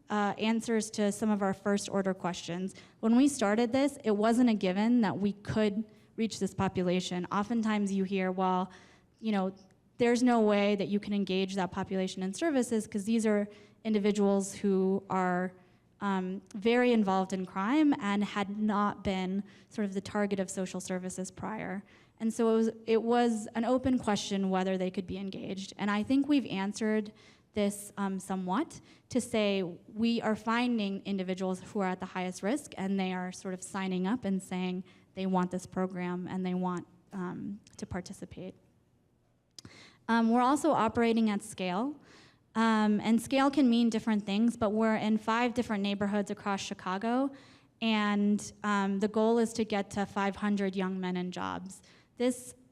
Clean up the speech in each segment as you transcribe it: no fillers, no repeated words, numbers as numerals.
answers to some of our first order questions. When we started this, it wasn't a given that we could reach this population. Oftentimes you hear, well, you know, there's no way that you can engage that population in services because these are individuals who are very involved in crime and had not been sort of the target of social services prior. And so it was an open question whether they could be engaged. And I think we've answered this somewhat to say we are finding individuals who are at the highest risk and they are sort of signing up and saying they want this program and they want to participate. We're also operating at scale. And scale can mean different things, but we're in 5 different neighborhoods across Chicago, and the goal is to get to 500 young men in jobs.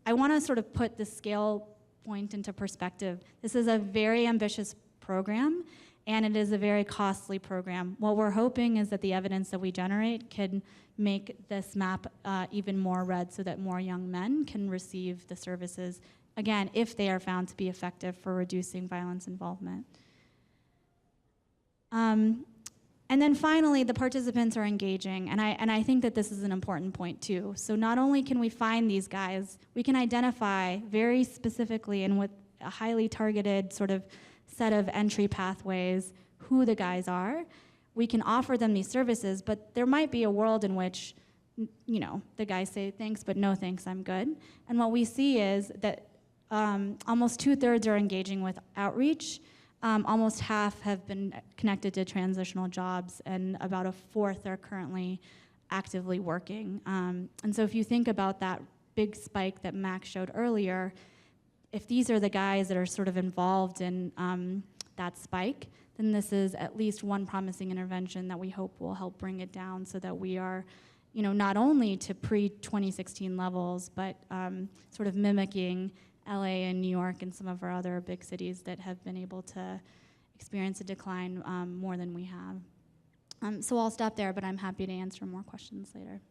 I want to sort of put the scale point into perspective. This is a very ambitious program, and it is a very costly program. What we're hoping is that the evidence that we generate can make this map even more red so that more young men can receive the services, again, if they are found to be effective for reducing violence involvement. And then finally, the participants are engaging, and I think that this is an important point too. So not only can we find these guys, we can identify very specifically and with a highly targeted sort of set of entry pathways who the guys are. We can offer them these services, but there might be a world in which, you know, the guys say, thanks, but no thanks, I'm good. And what we see is that almost 2/3 are engaging with outreach. Almost half have been connected to transitional jobs, and about 1/4 are currently actively working. And so if you think about that big spike that Max showed earlier, if these are the guys that are sort of involved in that spike, then this is at least one promising intervention that we hope will help bring it down so that we are, you know, not only to pre-2016 levels, but sort of mimicking LA and New York and some of our other big cities that have been able to experience a decline more than we have. So I'll stop there, but I'm happy to answer more questions later.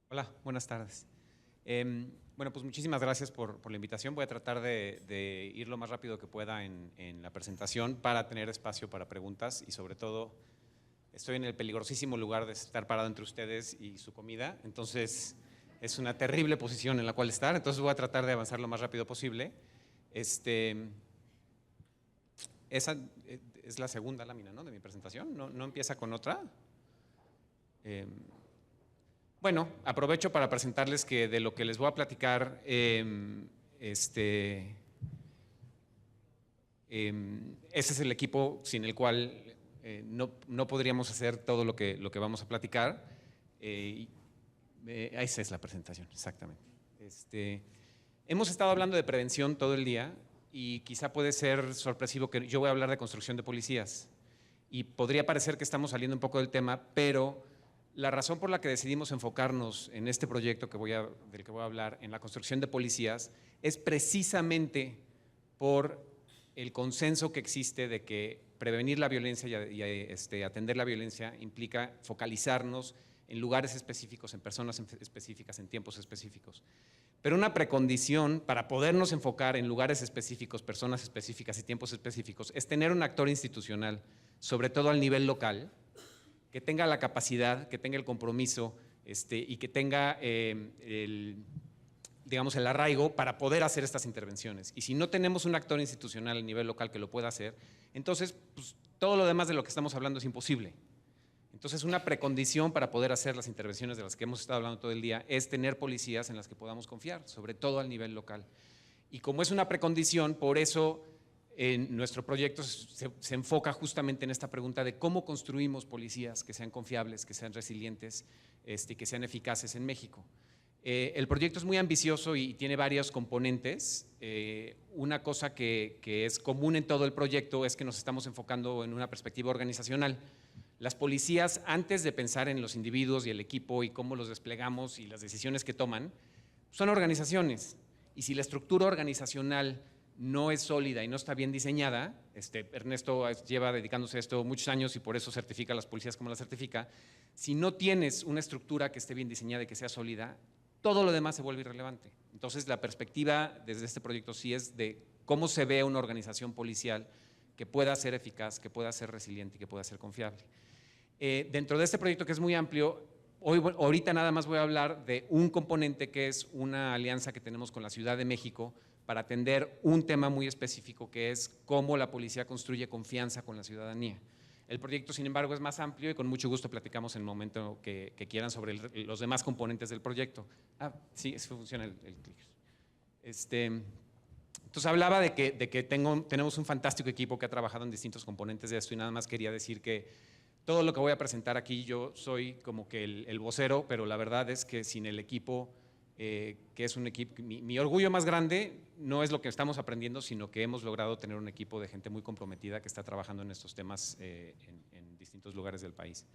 Hola, buenas tardes. Bueno, pues muchísimas gracias por la invitación. Voy a tratar de ir lo más rápido que pueda en la presentación para tener espacio para preguntas y sobre todo estoy en el peligrosísimo lugar de estar parado entre ustedes y su comida, entonces es una terrible posición en la cual estar, entonces voy a tratar de avanzar lo más rápido posible. Esa es la segunda lámina, ¿no?, de mi presentación, ¿no empieza con otra? Bueno, aprovecho para presentarles que de lo que les voy a platicar, ese es el equipo sin el cual no podríamos hacer todo lo que vamos a platicar. Esa es la presentación, exactamente. Hemos estado hablando de prevención todo el día y quizá puede ser sorpresivo que yo voy a hablar de construcción de policías y podría parecer que estamos saliendo un poco del tema, pero la razón por la que decidimos enfocarnos en este proyecto del que voy a hablar, en la construcción de policías, es precisamente por el consenso que existe de que prevenir la violencia y atender la violencia implica focalizarnos en lugares específicos, en personas específicas, en tiempos específicos. Pero una precondición para podernos enfocar en lugares específicos, personas específicas y tiempos específicos es tener un actor institucional, sobre todo al nivel local, que tenga la capacidad, que tenga el compromiso y que tenga digamos, el arraigo para poder hacer estas intervenciones. Y si no tenemos un actor institucional a nivel local que lo pueda hacer, entonces pues, todo lo demás de lo que estamos hablando es imposible. Entonces una precondición para poder hacer las intervenciones de las que hemos estado hablando todo el día es tener policías en las que podamos confiar, sobre todo al nivel local. Y como es una precondición, por eso en nuestro proyecto se enfoca justamente en esta pregunta de cómo construimos policías que sean confiables, que sean resilientes, que sean eficaces en México. El proyecto es muy ambicioso y tiene varios componentes. Una cosa que es común en todo el proyecto es que nos estamos enfocando en una perspectiva organizacional. Las policías, antes de pensar en los individuos y el equipo y cómo los desplegamos y las decisiones que toman, son organizaciones. Y si la estructura organizacional no es sólida y no está bien diseñada, Ernesto lleva dedicándose a esto muchos años y por eso certifica a las policías como las certifica, si no tienes una estructura que esté bien diseñada y que sea sólida, todo lo demás se vuelve irrelevante. Entonces, la perspectiva desde este proyecto sí es de cómo se ve una organización policial que pueda ser eficaz, que pueda ser resiliente y que pueda ser confiable. Dentro de este proyecto, que es muy amplio, ahorita nada más voy a hablar de un componente que es una alianza que tenemos con la Ciudad de México para atender un tema muy específico, que es cómo la policía construye confianza con la ciudadanía. El proyecto, sin embargo, es más amplio y con mucho gusto platicamos en el momento que quieran sobre los demás componentes del proyecto. Sí, eso funciona el clicker. Entonces hablaba de que tenemos un fantástico equipo que ha trabajado en distintos componentes de esto y nada más quería decir que todo lo que voy a presentar aquí yo soy como que el vocero, pero la verdad es que sin el equipo, que es un equipo, mi orgullo más grande no es lo que estamos aprendiendo, sino que hemos logrado tener un equipo de gente muy comprometida que está trabajando en estos temas en distintos lugares del país.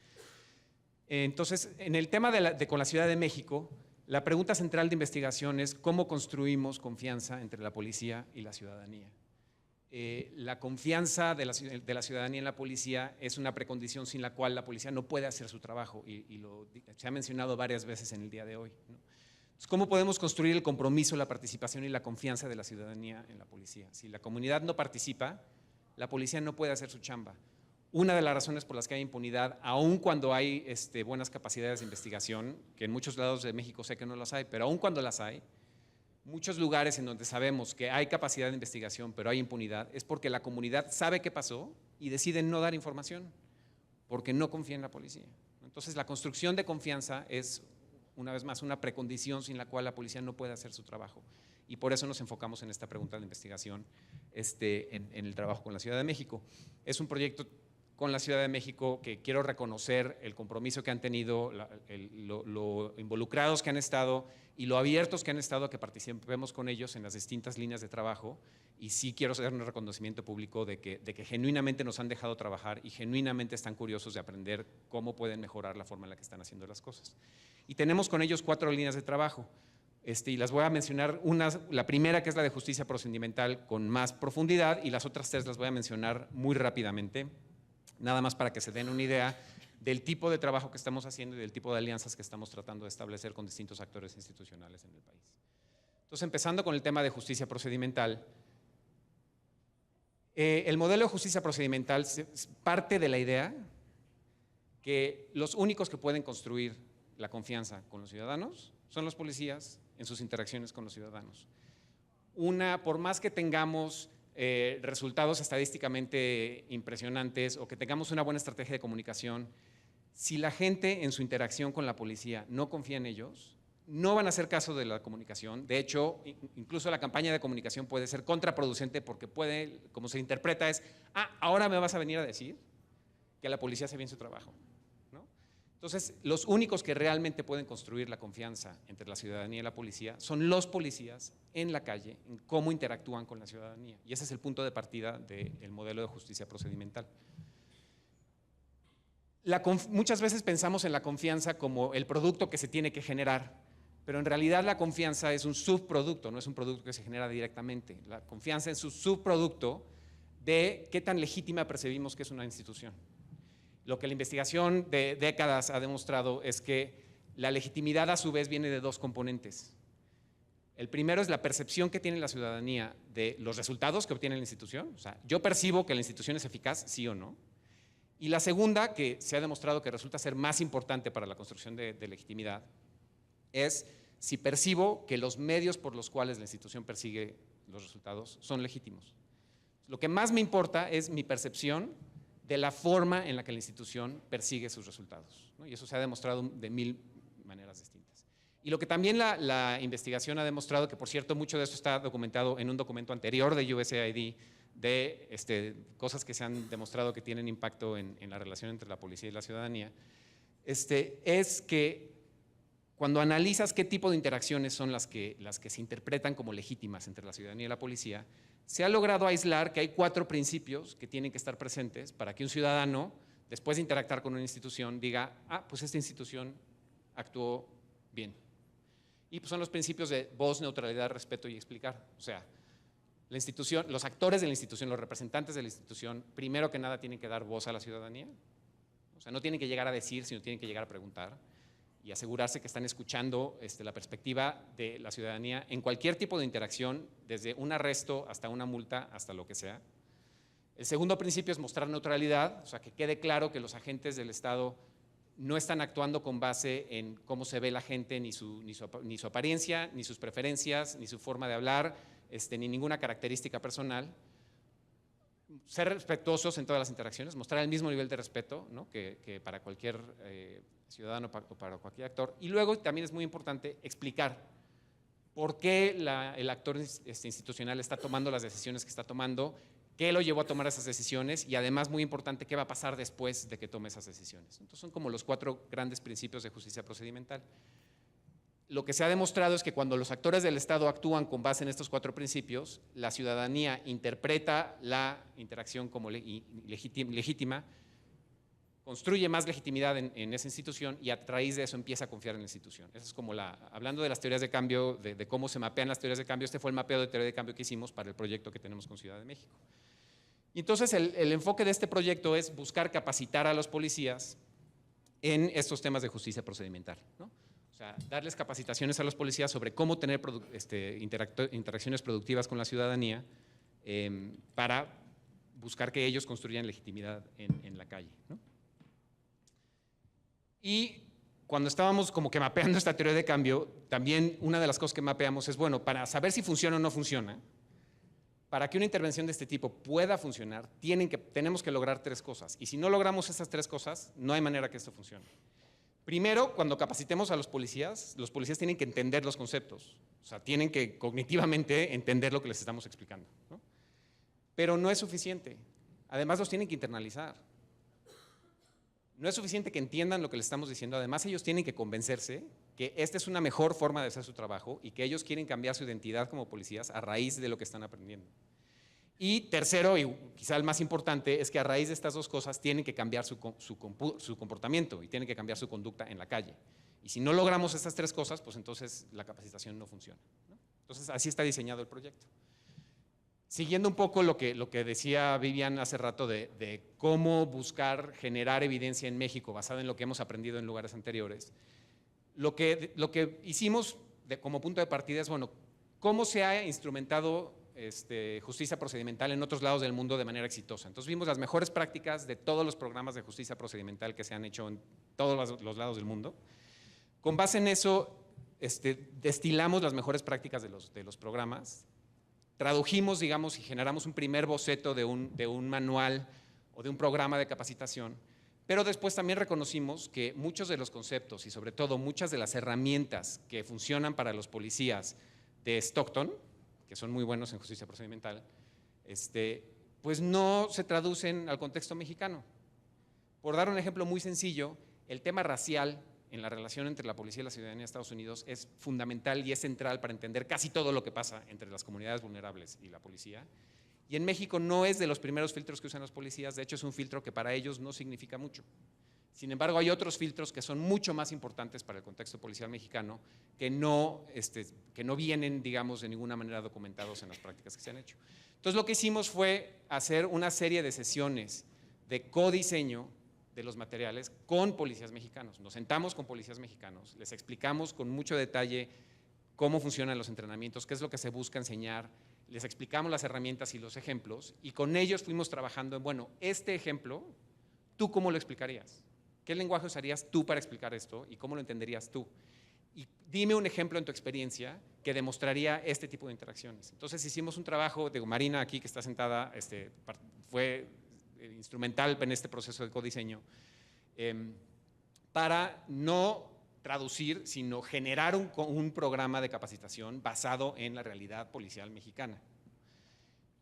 Entonces, en el tema con la Ciudad de México, la pregunta central de investigación es cómo construimos confianza entre la policía y la ciudadanía. La confianza de la ciudadanía en la policía es una precondición sin la cual la policía no puede hacer su trabajo y se ha mencionado varias veces en el día de hoy, ¿no? Entonces, ¿cómo podemos construir el compromiso, la participación y la confianza de la ciudadanía en la policía? Si la comunidad no participa, la policía no puede hacer su chamba. Una de las razones por las que hay impunidad, aun cuando hay buenas capacidades de investigación, que en muchos lados de México sé que no las hay, pero aun cuando las hay, muchos lugares en donde sabemos que hay capacidad de investigación, pero hay impunidad, es porque la comunidad sabe qué pasó y decide no dar información, porque no confía en la policía. Entonces, la construcción de confianza es, una vez más, una precondición sin la cual la policía no puede hacer su trabajo. Y por eso nos enfocamos en esta pregunta de investigación en el trabajo con la Ciudad de México. Es un proyecto con la Ciudad de México que quiero reconocer el compromiso que han tenido, lo involucrados que han estado y lo abiertos que han estado a que participemos con ellos en las distintas líneas de trabajo. Y sí quiero hacer un reconocimiento público de que genuinamente nos han dejado trabajar y genuinamente están curiosos de aprender cómo pueden mejorar la forma en la que están haciendo las cosas. Y tenemos con ellos 4 líneas de trabajo. Y las voy a mencionar, la primera que es la de justicia procedimental con más profundidad y las otras 3 las voy a mencionar muy rápidamente, nada más para que se den una idea del tipo de trabajo que estamos haciendo y del tipo de alianzas que estamos tratando de establecer con distintos actores institucionales en el país. Entonces, empezando con el tema de justicia procedimental, el modelo de justicia procedimental parte de la idea que los únicos que pueden construir la confianza con los ciudadanos son los policías en sus interacciones con los ciudadanos. Por más que tengamos resultados estadísticamente impresionantes o que tengamos una buena estrategia de comunicación, si la gente en su interacción con la policía no confía en ellos, no van a hacer caso de la comunicación. De hecho, incluso la campaña de comunicación puede ser contraproducente porque puede, como se interpreta es, ahora me vas a venir a decir que la policía hace bien su trabajo, ¿no? Entonces, los únicos que realmente pueden construir la confianza entre la ciudadanía y la policía son los policías en la calle, en cómo interactúan con la ciudadanía. Y ese es el punto de partida del modelo de justicia procedimental. Muchas veces pensamos en la confianza como el producto que se tiene que generar, pero en realidad la confianza es un subproducto, no es un producto que se genera directamente. La confianza es un subproducto de qué tan legítima percibimos que es una institución. Lo que la investigación de décadas ha demostrado es que la legitimidad a su vez viene de 2 componentes. El primero es la percepción que tiene la ciudadanía de los resultados que obtiene la institución, o sea, yo percibo que la institución es eficaz, sí o no. Y la segunda, que se ha demostrado que resulta ser más importante para la construcción de legitimidad, es si percibo que los medios por los cuales la institución persigue los resultados son legítimos. Lo que más me importa es mi percepción de la forma en la que la institución persigue sus resultados, ¿no? Y eso se ha demostrado de 1000 maneras distintas. Y lo que también la investigación ha demostrado, que por cierto mucho de esto está documentado en un documento anterior de USAID, de cosas que se han demostrado que tienen impacto en la relación entre la policía y la ciudadanía, es que cuando analizas qué tipo de interacciones son las que se interpretan como legítimas entre la ciudadanía y la policía, se ha logrado aislar que hay 4 principios que tienen que estar presentes para que un ciudadano, después de interactuar con una institución, diga, pues esta institución actuó bien. Y pues son los principios de voz, neutralidad, respeto y explicar. O sea, La institución, los actores de la institución, los representantes de la institución, primero que nada tienen que dar voz a la ciudadanía. O sea, no tienen que llegar a decir, sino tienen que llegar a preguntar y asegurarse que están escuchando la perspectiva de la ciudadanía en cualquier tipo de interacción, desde un arresto hasta una multa, hasta lo que sea. El segundo principio es mostrar neutralidad, o sea, que quede claro que los agentes del Estado no están actuando con base en cómo se ve la gente, ni su apariencia, ni sus preferencias, ni su forma de hablar, ni ninguna característica personal. Ser respetuosos en todas las interacciones, mostrar el mismo nivel de respeto, ¿no? que para cualquier ciudadano o para cualquier actor. Y luego también es muy importante explicar por qué el actor institucional está tomando las decisiones que está tomando, qué lo llevó a tomar esas decisiones y además, muy importante, qué va a pasar después de que tome esas decisiones. Entonces son como los 4 grandes principios de justicia procedimental. Lo que se ha demostrado es que cuando los actores del Estado actúan con base en estos 4 principios, la ciudadanía interpreta la interacción como legítima, construye más legitimidad en esa institución y a raíz de eso empieza a confiar en la institución. Eso es como hablando de las teorías de cambio, de cómo se mapean las teorías de cambio, este fue el mapeo de teoría de cambio que hicimos para el proyecto que tenemos con Ciudad de México. Y entonces el enfoque de este proyecto es buscar capacitar a los policías en estos temas de justicia procedimental, ¿no? O sea, darles capacitaciones a los policías sobre cómo tener interacciones productivas con la ciudadanía para buscar que ellos construyan legitimidad en la calle, ¿no? Y cuando estábamos como que mapeando esta teoría de cambio, también una de las cosas que mapeamos es, bueno, para saber si funciona o no funciona, para que una intervención de este tipo pueda funcionar, tenemos que lograr 3 cosas. Y si no logramos esas 3 cosas, no hay manera que esto funcione. Primero, cuando capacitemos a los policías tienen que entender los conceptos. O sea, tienen que cognitivamente entender lo que les estamos explicando, ¿no? Pero no es suficiente. Además, los tienen que internalizar. No es suficiente que entiendan lo que les estamos diciendo. Además, ellos tienen que convencerse que esta es una mejor forma de hacer su trabajo y que ellos quieren cambiar su identidad como policías a raíz de lo que están aprendiendo. Y tercero, y quizá el más importante, es que a raíz de estas 2 cosas tienen que cambiar su comportamiento y tienen que cambiar su conducta en la calle. Y si no logramos estas 3 cosas, pues entonces la capacitación no funciona, ¿no? Entonces, así está diseñado el proyecto. Siguiendo un poco lo que decía Vivian hace rato de cómo buscar generar evidencia en México basada en lo que hemos aprendido en lugares anteriores, lo que hicimos como punto de partida es, bueno, cómo se ha instrumentado justicia procedimental en otros lados del mundo de manera exitosa. Entonces vimos las mejores prácticas de todos los programas de justicia procedimental que se han hecho en todos los lados del mundo. Con base en eso, destilamos las mejores prácticas de los programas, tradujimos, digamos, y generamos un primer boceto de un manual o de un programa de capacitación, pero después también reconocimos que muchos de los conceptos y sobre todo muchas de las herramientas que funcionan para los policías de Stockton, que son muy buenos en justicia procedimental, pues no se traducen al contexto mexicano. Por dar un ejemplo muy sencillo, el tema racial en la relación entre la policía y la ciudadanía de Estados Unidos es fundamental y es central para entender casi todo lo que pasa entre las comunidades vulnerables y la policía. Y en México no es de los primeros filtros que usan los policías, de hecho es un filtro que para ellos no significa mucho. Sin embargo, hay otros filtros que son mucho más importantes para el contexto policial mexicano que no vienen, digamos, de ninguna manera documentados en las prácticas que se han hecho. Entonces, lo que hicimos fue hacer una serie de sesiones de codiseño de los materiales con policías mexicanos. Nos sentamos con policías mexicanos, les explicamos con mucho detalle cómo funcionan los entrenamientos, qué es lo que se busca enseñar, les explicamos las herramientas y los ejemplos y con ellos fuimos trabajando en, bueno, este ejemplo, ¿tú cómo lo explicarías? ¿Qué lenguaje usarías tú para explicar esto y cómo lo entenderías tú? Y dime un ejemplo en tu experiencia que demostraría este tipo de interacciones. Entonces hicimos un trabajo, de Marina aquí que está sentada, fue instrumental en este proceso de codiseño, para no traducir, sino generar un programa de capacitación basado en la realidad policial mexicana.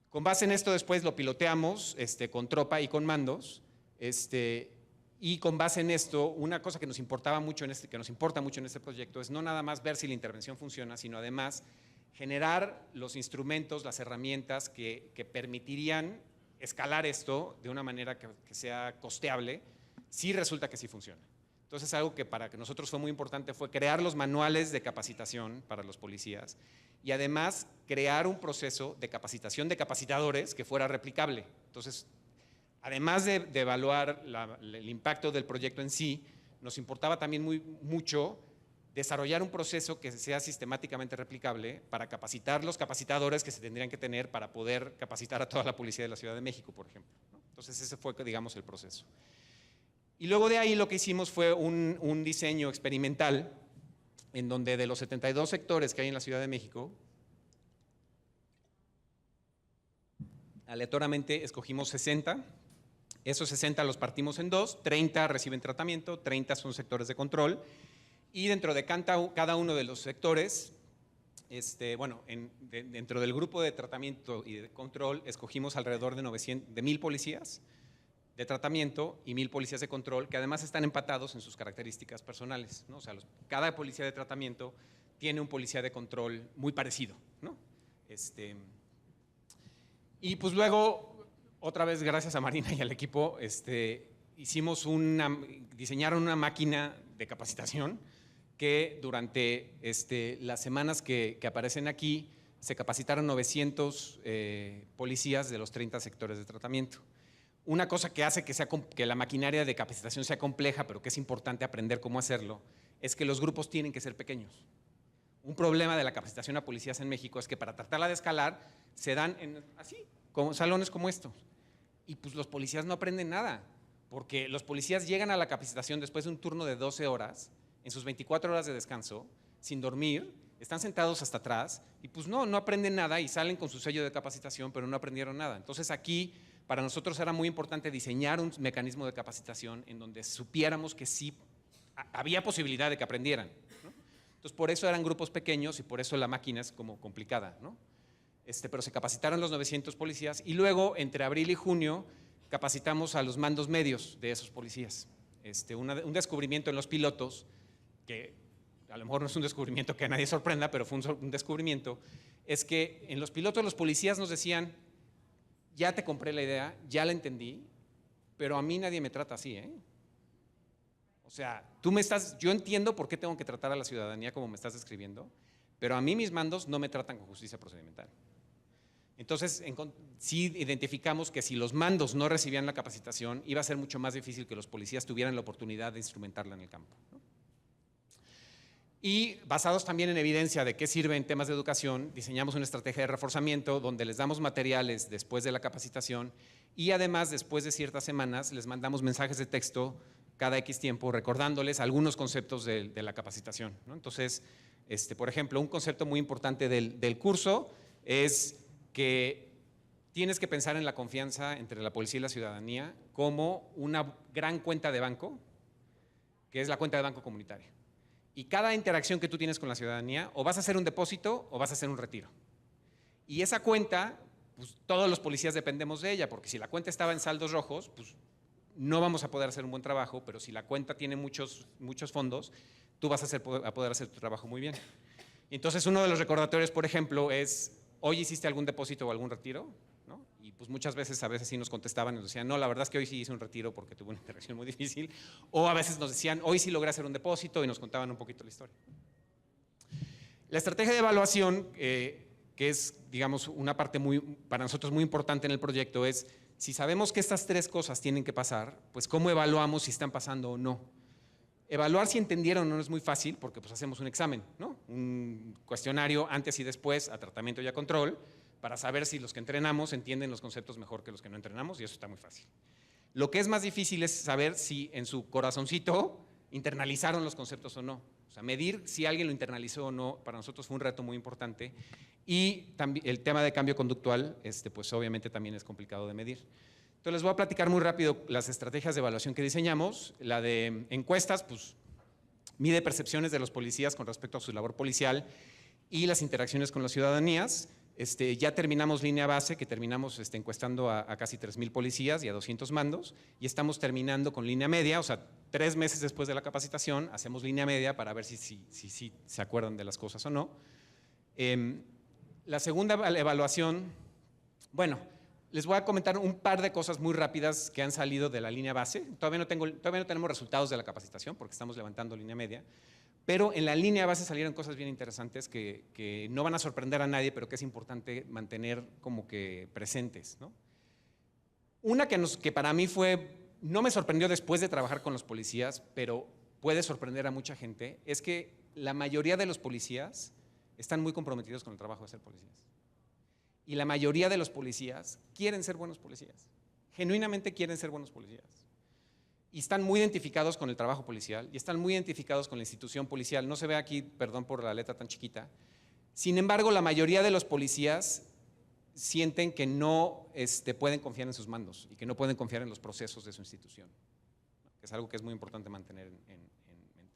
Con base en esto después lo piloteamos con tropa y con mandos, y con base en esto, una cosa que nos importaba mucho que nos importa mucho en este proyecto es no nada más ver si la intervención funciona, sino además generar los instrumentos, las herramientas que permitirían escalar esto de una manera que sea costeable si resulta que sí funciona. Entonces, algo que para que nosotros fue muy importante fue crear los manuales de capacitación para los policías y además crear un proceso de capacitación de capacitadores que fuera replicable. Entonces, además de evaluar el impacto del proyecto en sí, nos importaba también mucho desarrollar un proceso que sea sistemáticamente replicable para capacitar los capacitadores que se tendrían que tener para poder capacitar a toda la policía de la Ciudad de México, por ejemplo, ¿no? Entonces, ese fue, digamos, el proceso. Y luego de ahí lo que hicimos fue un diseño experimental en donde de los 72 sectores que hay en la Ciudad de México, aleatoriamente escogimos 60. Esos 60 los partimos en dos, 30 reciben tratamiento, 30 son sectores de control, y dentro de cada uno de los sectores, dentro del grupo de tratamiento y de control, escogimos alrededor de 1,000 policías de tratamiento y 1,000 policías de control, que además están empatados en sus características personales, ¿no? O sea, cada policía de tratamiento tiene un policía de control muy parecido, ¿no? Y pues luego, otra vez gracias a Marina y al equipo, diseñaron una máquina de capacitación que durante las semanas que aparecen aquí, se capacitaron 900 policías de los 30 sectores de tratamiento. Una cosa que hace que la maquinaria de capacitación sea compleja, pero que es importante aprender cómo hacerlo, es que los grupos tienen que ser pequeños. Un problema de la capacitación a policías en México es que para tratarla de escalar, se dan así, como salones como estos. Y pues los policías no aprenden nada, porque los policías llegan a la capacitación después de un turno de 12 horas, en sus 24 horas de descanso, sin dormir, están sentados hasta atrás, y pues no aprenden nada y salen con su sello de capacitación, pero no aprendieron nada. Entonces aquí, para nosotros era muy importante diseñar un mecanismo de capacitación en donde supiéramos que sí había posibilidad de que aprendieran, ¿no? Entonces, por eso eran grupos pequeños y por eso la máquina es como complicada, ¿no? Pero se capacitaron los 900 policías y luego, entre abril y junio, capacitamos a los mandos medios de esos policías. Un descubrimiento en los pilotos, que a lo mejor no es un descubrimiento que a nadie sorprenda, pero fue un descubrimiento, es que en los pilotos los policías nos decían: ya te compré la idea, ya la entendí, pero a mí nadie me trata así, ¿eh? O sea, yo entiendo por qué tengo que tratar a la ciudadanía como me estás describiendo, pero a mí mis mandos no me tratan con justicia procedimental. Entonces, sí identificamos que si los mandos no recibían la capacitación, iba a ser mucho más difícil que los policías tuvieran la oportunidad de instrumentarla en el campo, ¿no? Y basados también en evidencia de qué sirve en temas de educación, diseñamos una estrategia de reforzamiento donde les damos materiales después de la capacitación y además después de ciertas semanas les mandamos mensajes de texto cada X tiempo recordándoles algunos conceptos de la capacitación, ¿no? Entonces, por ejemplo, un concepto muy importante del curso es que tienes que pensar en la confianza entre la policía y la ciudadanía como una gran cuenta de banco, que es la cuenta de banco comunitaria. Y cada interacción que tú tienes con la ciudadanía, o vas a hacer un depósito o vas a hacer un retiro. Y esa cuenta, pues todos los policías dependemos de ella, porque si la cuenta estaba en saldos rojos, pues no vamos a poder hacer un buen trabajo, pero si la cuenta tiene muchos fondos, tú vas a poder hacer tu trabajo muy bien. Entonces, uno de los recordatorios, por ejemplo, es: ¿hoy hiciste algún depósito o algún retiro? ¿No? Y pues muchas veces, sí nos contestaban y nos decían: no, la verdad es que hoy sí hice un retiro porque tuve una interacción muy difícil. O a veces nos decían: hoy sí logré hacer un depósito, y nos contaban un poquito la historia. La estrategia de evaluación, que es, digamos, una parte para nosotros muy importante en el proyecto, es: si sabemos que estas tres cosas tienen que pasar, pues ¿cómo evaluamos si están pasando o no? Evaluar si entendieron o no es muy fácil, porque pues hacemos un examen, ¿no? Un cuestionario antes y después a tratamiento y a control, para saber si los que entrenamos entienden los conceptos mejor que los que no entrenamos, y eso está muy fácil. Lo que es más difícil es saber si en su corazoncito internalizaron los conceptos o no. O sea, medir si alguien lo internalizó o no, para nosotros fue un reto muy importante. Y también el tema de cambio conductual, pues obviamente también es complicado de medir. Entonces les voy a platicar muy rápido las estrategias de evaluación que diseñamos. La de encuestas, pues mide percepciones de los policías con respecto a su labor policial y las interacciones con las ciudadanías. Ya terminamos línea base, que terminamos encuestando a casi 3,000 policías y a 200 mandos, y estamos terminando con línea media, o sea, 3 meses después de la capacitación, hacemos línea media para ver si se acuerdan de las cosas o no. La segunda evaluación, bueno, les voy a comentar un par de cosas muy rápidas que han salido de la línea base. Todavía no tenemos resultados de la capacitación porque estamos levantando línea media, pero en la línea base salieron cosas bien interesantes que no van a sorprender a nadie, pero que es importante mantener como que presentes, ¿no? Una que para mí no me sorprendió después de trabajar con los policías, pero puede sorprender a mucha gente, es que la mayoría de los policías están muy comprometidos con el trabajo de ser policías. Y la mayoría de los policías quieren ser buenos policías, genuinamente quieren ser buenos policías. Y están muy identificados con el trabajo policial y están muy identificados con la institución policial. No se ve aquí, perdón por la letra tan chiquita. Sin embargo, la mayoría de los policías sienten que no pueden confiar en sus mandos y que no pueden confiar en los procesos de su institución, ¿no? Que es algo que es muy importante mantener en mente.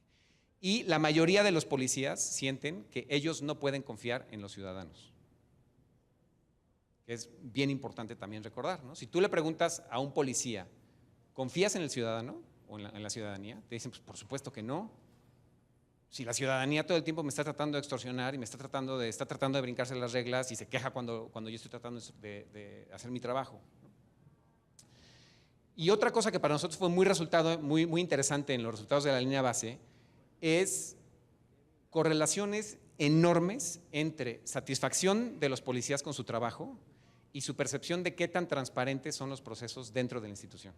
Y la mayoría de los policías sienten que ellos no pueden confiar en los ciudadanos. Es bien importante también recordar, ¿no? Si tú le preguntas a un policía, ¿confías en el ciudadano o en la ciudadanía? Te dicen, pues por supuesto que no. Si la ciudadanía todo el tiempo me está tratando de extorsionar y está tratando de brincarse las reglas y se queja cuando yo estoy tratando de hacer mi trabajo, ¿no? Y otra cosa que para nosotros fue muy interesante en los resultados de la línea base es correlaciones enormes entre satisfacción de los policías con su trabajo y su percepción de qué tan transparentes son los procesos dentro de la institución.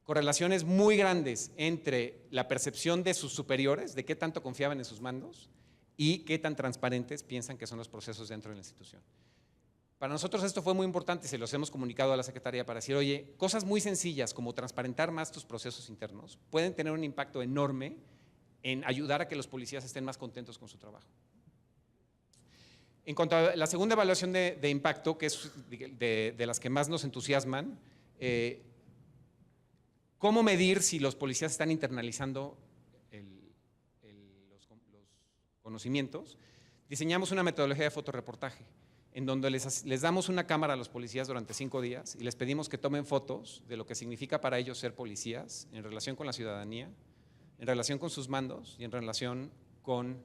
Correlaciones muy grandes entre la percepción de sus superiores, de qué tanto confiaban en sus mandos y qué tan transparentes piensan que son los procesos dentro de la institución. Para nosotros esto fue muy importante, se los hemos comunicado a la Secretaría para decir, oye, cosas muy sencillas como transparentar más tus procesos internos pueden tener un impacto enorme en ayudar a que los policías estén más contentos con su trabajo. En cuanto a la segunda evaluación de impacto, que es de las que más nos entusiasman, ¿cómo medir si los policías están internalizando los conocimientos? Diseñamos una metodología de fotoreportaje en donde les damos una cámara a los policías durante 5 días y les pedimos que tomen fotos de lo que significa para ellos ser policías en relación con la ciudadanía, en relación con sus mandos y en relación con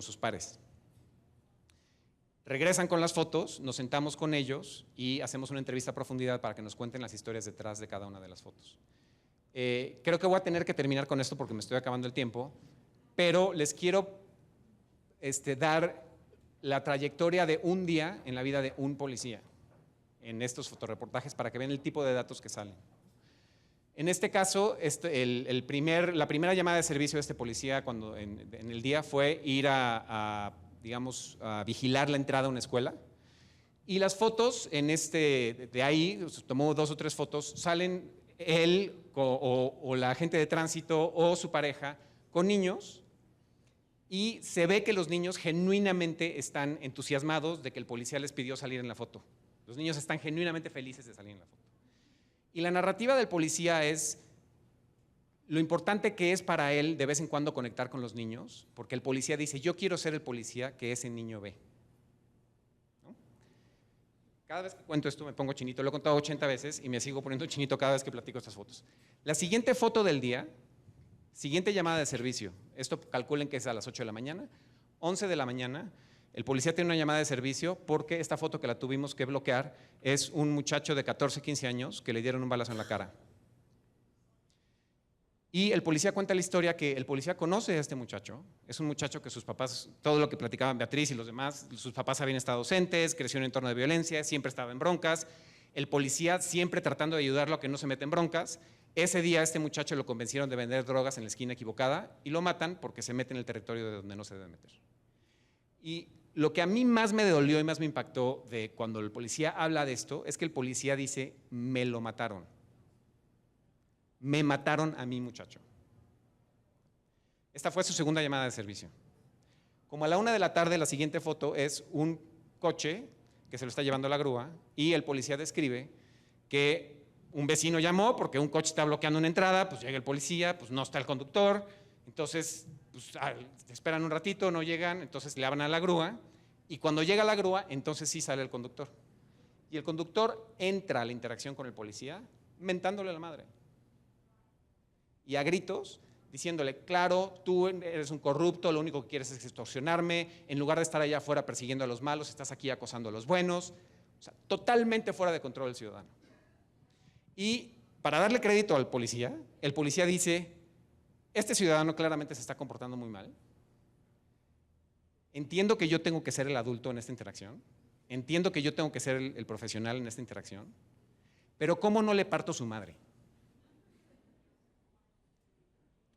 sus pares. Regresan con las fotos, nos sentamos con ellos y hacemos una entrevista a profundidad para que nos cuenten las historias detrás de cada una de las fotos. Creo que voy a tener que terminar con esto porque me estoy acabando el tiempo, pero les quiero dar la trayectoria de un día en la vida de un policía en estos fotoreportajes para que vean el tipo de datos que salen. En este caso, la primera llamada de servicio de este policía en el día fue ir a vigilar la entrada a una escuela. Y las fotos de ahí, tomó 2 o 3 fotos, salen él o la agente de tránsito o su pareja con niños y se ve que los niños genuinamente están entusiasmados de que el policía les pidió salir en la foto. Los niños están genuinamente felices de salir en la foto. Y la narrativa del policía es lo importante que es para él de vez en cuando conectar con los niños, porque el policía dice, yo quiero ser el policía que ese niño ve, ¿no? Cada vez que cuento esto me pongo chinito, lo he contado 80 veces y me sigo poniendo chinito cada vez que platico estas fotos. La siguiente foto del día, siguiente llamada de servicio, esto calculen que es a las 8 de la mañana, 11 de la mañana, el policía tiene una llamada de servicio porque esta foto que la tuvimos que bloquear es un muchacho de 14, 15 años que le dieron un balazo en la cara. Y el policía cuenta la historia que el policía conoce a este muchacho, es un muchacho que sus papás, todo lo que platicaban Beatriz y los demás, sus papás habían estado ausentes, creció en un entorno de violencia, siempre estaba en broncas, el policía siempre tratando de ayudarlo a que no se meta en broncas. Ese día a este muchacho lo convencieron de vender drogas en la esquina equivocada y lo matan porque se mete en el territorio de donde no se debe meter. Y lo que a mí más me dolió y más me impactó de cuando el policía habla de esto es que el policía dice, me lo mataron. Me mataron a mi muchacho. Esta fue su segunda llamada de servicio. Como a la 1 de la tarde, la siguiente foto es un coche que se lo está llevando a la grúa y el policía describe que un vecino llamó porque un coche está bloqueando una entrada, pues llega el policía, pues no está el conductor, entonces pues, esperan un ratito, no llegan, entonces le hablan a la grúa y cuando llega la grúa, entonces sí sale el conductor. Y el conductor entra a la interacción con el policía mentándole la madre. Y a gritos, diciéndole, claro, tú eres un corrupto, lo único que quieres es extorsionarme, en lugar de estar allá afuera persiguiendo a los malos, estás aquí acosando a los buenos. O sea, totalmente fuera de control del ciudadano. Y para darle crédito al policía, el policía dice, este ciudadano claramente se está comportando muy mal. Entiendo que yo tengo que ser el adulto en esta interacción. Entiendo que yo tengo que ser el profesional en esta interacción. Pero ¿cómo no le parto su madre?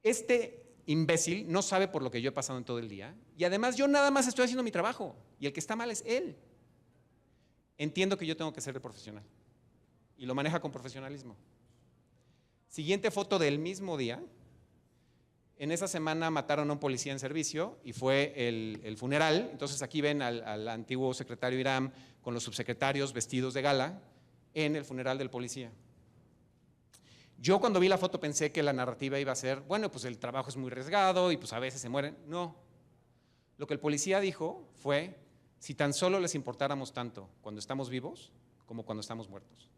Este imbécil no sabe por lo que yo he pasado en todo el día y además yo nada más estoy haciendo mi trabajo y el que está mal es él. Entiendo que yo tengo que ser el profesional y lo maneja con profesionalismo. Siguiente foto del mismo día. En esa semana mataron a un policía en servicio y fue el funeral. Entonces aquí ven al antiguo secretario Irán con los subsecretarios vestidos de gala en el funeral del policía. Yo cuando vi la foto pensé que la narrativa iba a ser, bueno, pues el trabajo es muy arriesgado y pues a veces se mueren. No. Lo que el policía dijo fue, si tan solo les importáramos tanto cuando estamos vivos como cuando estamos muertos.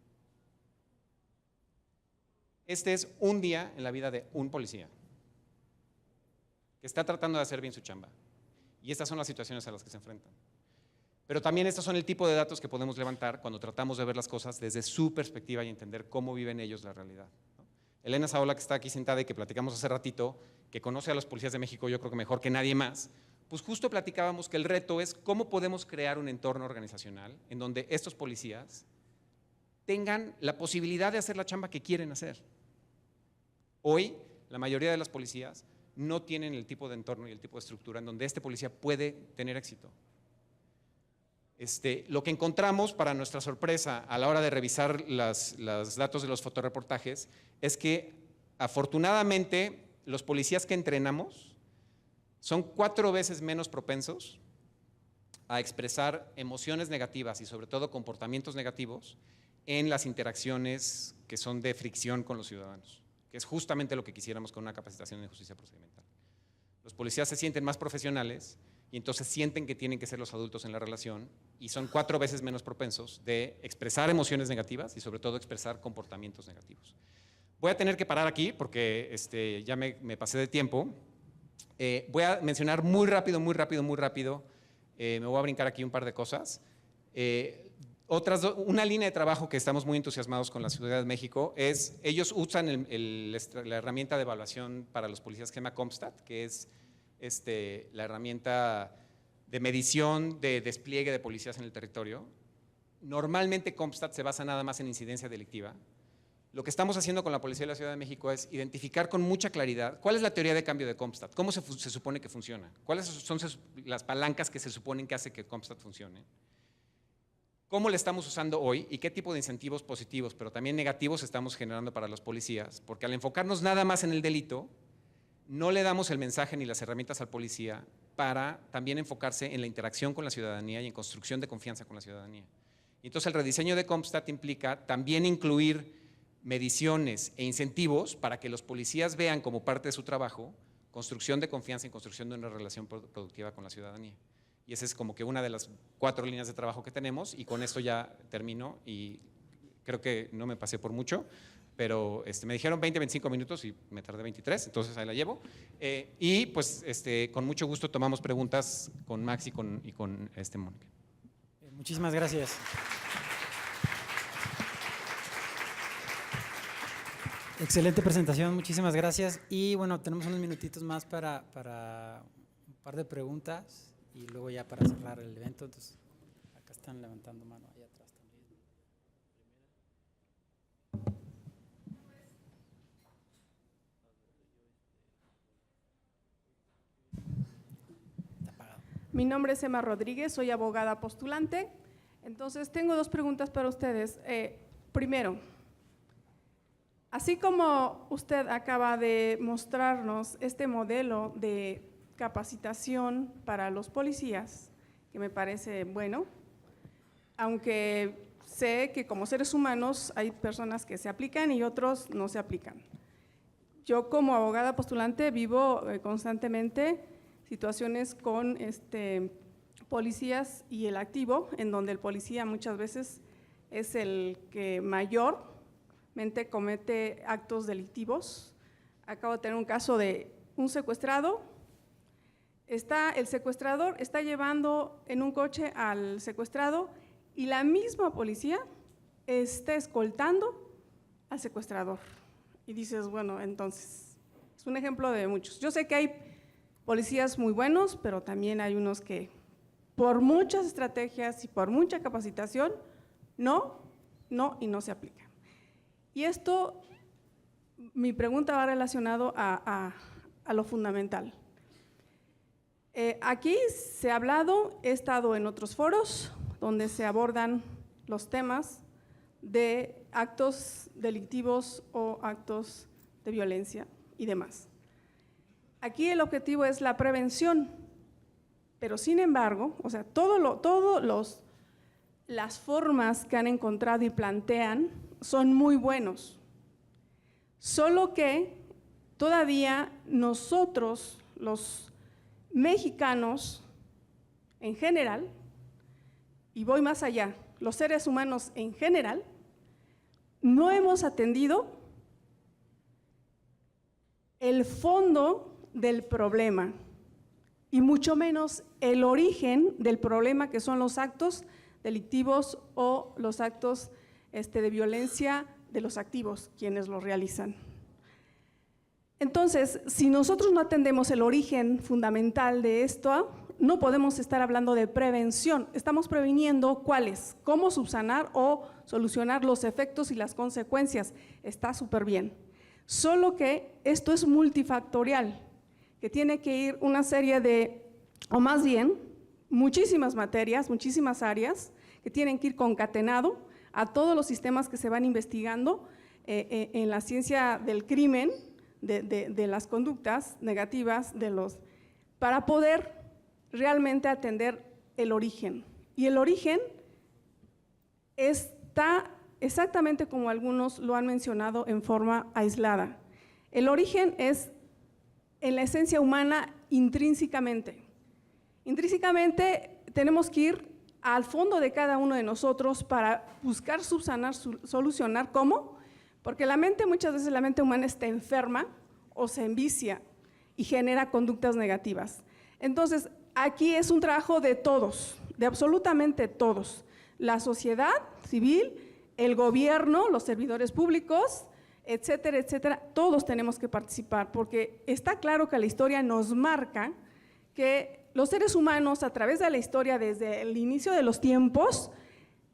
Este es un día en la vida de un policía que está tratando de hacer bien su chamba. Y estas son las situaciones a las que se enfrentan. Pero también estos son el tipo de datos que podemos levantar cuando tratamos de ver las cosas desde su perspectiva y entender cómo viven ellos la realidad. Elena Saola, que está aquí sentada y que platicamos hace ratito, que conoce a los policías de México, yo creo que mejor que nadie más, pues justo platicábamos que el reto es cómo podemos crear un entorno organizacional en donde estos policías tengan la posibilidad de hacer la chamba que quieren hacer. Hoy, la mayoría de las policías no tienen el tipo de entorno y el tipo de estructura en donde este policía puede tener éxito. Lo que encontramos, para nuestra sorpresa, a la hora de revisar los datos de los fotoreportajes, es que afortunadamente los policías que entrenamos son 4 veces menos propensos a expresar emociones negativas y sobre todo comportamientos negativos en las interacciones que son de fricción con los ciudadanos, que es justamente lo que quisiéramos con una capacitación en justicia procedimental. Los policías se sienten más profesionales y entonces sienten que tienen que ser los adultos en la relación y son 4 veces menos propensos de expresar emociones negativas y sobre todo expresar comportamientos negativos. Voy a tener que parar aquí porque ya me pasé de tiempo. Voy a mencionar muy rápido, me voy a brincar aquí un par de cosas. Una línea de trabajo que estamos muy entusiasmados con la Ciudad de México es, ellos usan la herramienta de evaluación para los policías que se llama CompStat, que es la herramienta de medición de despliegue de policías en el territorio. Normalmente CompStat se basa nada más en incidencia delictiva. Lo que estamos haciendo con la Policía de la Ciudad de México es identificar con mucha claridad cuál es la teoría de cambio de CompStat, cómo se supone que funciona, cuáles son las palancas que se suponen que hace que CompStat funcione, cómo le estamos usando hoy y qué tipo de incentivos positivos, pero también negativos estamos generando para los policías, porque al enfocarnos nada más en el delito, no le damos el mensaje ni las herramientas al policía para también enfocarse en la interacción con la ciudadanía y en construcción de confianza con la ciudadanía. Y entonces el rediseño de CompStat implica también incluir mediciones e incentivos para que los policías vean como parte de su trabajo construcción de confianza y construcción de una relación productiva con la ciudadanía. Y esa es como que una de las 4 líneas de trabajo que tenemos y con esto ya termino y creo que no me pasé por mucho, pero me dijeron 20-25 minutos y me tardé 23, entonces ahí la llevo. Y pues con mucho gusto tomamos preguntas con Max y con Mónica. Muchísimas gracias. Excelente presentación, muchísimas gracias. Y bueno, tenemos unos minutitos más para un par de preguntas y luego ya para cerrar el evento. Entonces, acá están levantando mano, allá atrás también. Está apagado. Mi nombre es Emma Rodríguez, soy abogada postulante. Entonces, tengo 2 preguntas para ustedes. Primero, así como usted acaba de mostrarnos este modelo de capacitación para los policías, que me parece bueno, aunque sé que como seres humanos hay personas que se aplican y otros no se aplican. Yo como abogada postulante vivo constantemente situaciones con policías y el activo, en donde el policía muchas veces es el que mayormente comete actos delictivos. Acabo de tener un caso de un secuestrado. El secuestrador está llevando en un coche al secuestrado y la misma policía esté escoltando al secuestrador. Y dices, bueno, entonces, es un ejemplo de muchos. Yo sé que hay policías muy buenos, pero también hay unos que por muchas estrategias y por mucha capacitación, no se aplican. Y esto, mi pregunta va relacionado a lo fundamental. Aquí se ha hablado, he estado en otros foros donde se abordan los temas de actos delictivos o actos de violencia y demás. Aquí el objetivo es la prevención, pero sin embargo, o sea, las formas que han encontrado y plantean son muy buenos, solo que todavía nosotros, los mexicanos en general, y voy más allá, los seres humanos en general, no hemos atendido el fondo del problema y mucho menos el origen del problema, que son los actos delictivos o los actos de violencia de los activos, quienes los realizan. Entonces, si nosotros no atendemos el origen fundamental de esto, no podemos estar hablando de prevención. Estamos previniendo cuáles, cómo subsanar o solucionar los efectos y las consecuencias. Está súper bien. Solo que esto es multifactorial, que tiene que ir una serie de, o más bien, muchísimas materias, muchísimas áreas, que tienen que ir concatenado a todos los sistemas que se van investigando en la ciencia del crimen, de las conductas negativas, para poder realmente atender el origen. Y el origen está exactamente como algunos lo han mencionado en forma aislada. El origen es en la esencia humana intrínsecamente. Intrínsecamente tenemos que ir al fondo de cada uno de nosotros para buscar subsanar, solucionar. ¿Cómo? Porque muchas veces la mente humana está enferma o se envicia y genera conductas negativas. Entonces, aquí es un trabajo de todos, de absolutamente todos. La sociedad civil, el gobierno, los servidores públicos, etcétera, etcétera, todos tenemos que participar, porque está claro que la historia nos marca que los seres humanos, a través de la historia, desde el inicio de los tiempos,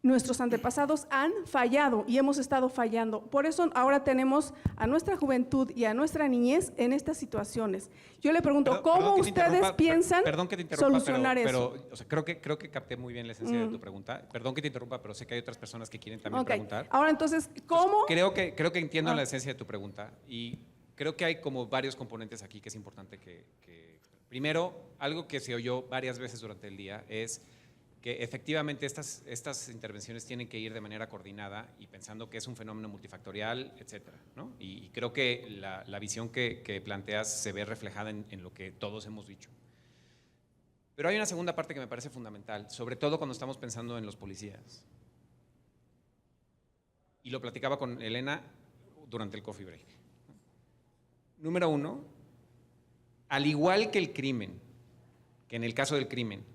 nuestros antepasados han fallado y hemos estado fallando. Por eso ahora tenemos a nuestra juventud y a nuestra niñez en estas situaciones. Yo le pregunto, ¿cómo ustedes piensan solucionar eso? Pero o sea, creo que capté muy bien la esencia de tu pregunta. Perdón que te interrumpa, pero sé que hay otras personas que quieren también preguntar. Ahora, entonces, ¿cómo? Creo que entiendo la esencia de tu pregunta y creo que hay como varios componentes aquí que es importante que… Primero, algo que se oyó varias veces durante el día es que efectivamente estas intervenciones tienen que ir de manera coordinada y pensando que es un fenómeno multifactorial, etcétera, ¿no? Y creo que la visión que planteas se ve reflejada en lo que todos hemos dicho. Pero hay una segunda parte que me parece fundamental, sobre todo cuando estamos pensando en los policías. Y lo platicaba con Elena durante el coffee break. Número uno, al igual que el crimen, que en el caso del crimen,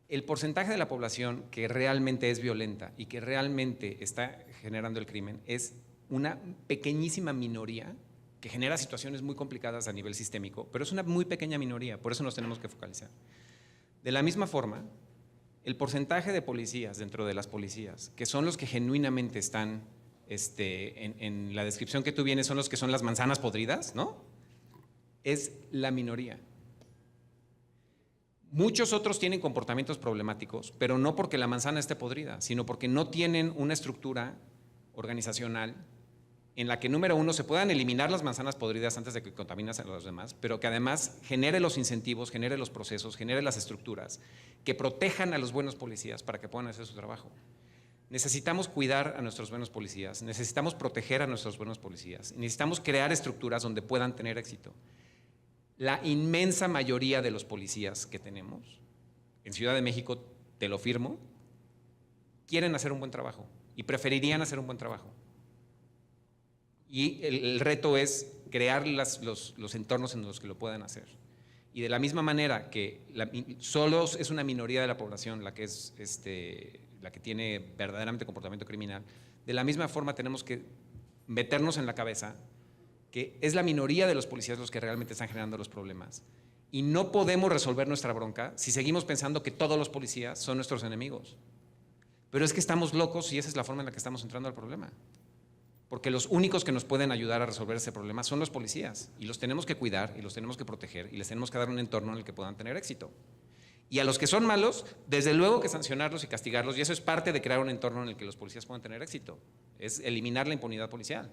el porcentaje de la población que realmente es violenta y que realmente está generando el crimen es una pequeñísima minoría que genera situaciones muy complicadas a nivel sistémico, pero es una muy pequeña minoría, por eso nos tenemos que focalizar. De la misma forma, el porcentaje de policías dentro de las policías, que son los que genuinamente están en la descripción que tú vienes, son los que son las manzanas podridas, ¿no? Es la minoría. Muchos otros tienen comportamientos problemáticos, pero no porque la manzana esté podrida, sino porque no tienen una estructura organizacional en la que, número uno, se puedan eliminar las manzanas podridas antes de que contaminen a los demás, pero que además genere los incentivos, genere los procesos, genere las estructuras que protejan a los buenos policías para que puedan hacer su trabajo. Necesitamos cuidar a nuestros buenos policías, necesitamos proteger a nuestros buenos policías, necesitamos crear estructuras donde puedan tener éxito. La inmensa mayoría de los policías que tenemos, en Ciudad de México, te lo firmo, quieren hacer un buen trabajo y preferirían hacer un buen trabajo. Y el reto es crear los entornos en los que lo puedan hacer. Y de la misma manera que solo es una minoría de la población la que es la que tiene verdaderamente comportamiento criminal, de la misma forma tenemos que meternos en la cabeza que es la minoría de los policías los que realmente están generando los problemas. Y no podemos resolver nuestra bronca si seguimos pensando que todos los policías son nuestros enemigos. Pero es que estamos locos y esa es la forma en la que estamos entrando al problema. Porque los únicos que nos pueden ayudar a resolver ese problema son los policías. Y los tenemos que cuidar y los tenemos que proteger y les tenemos que dar un entorno en el que puedan tener éxito. Y a los que son malos, desde luego que sancionarlos y castigarlos, y eso es parte de crear un entorno en el que los policías puedan tener éxito. Es eliminar la impunidad policial.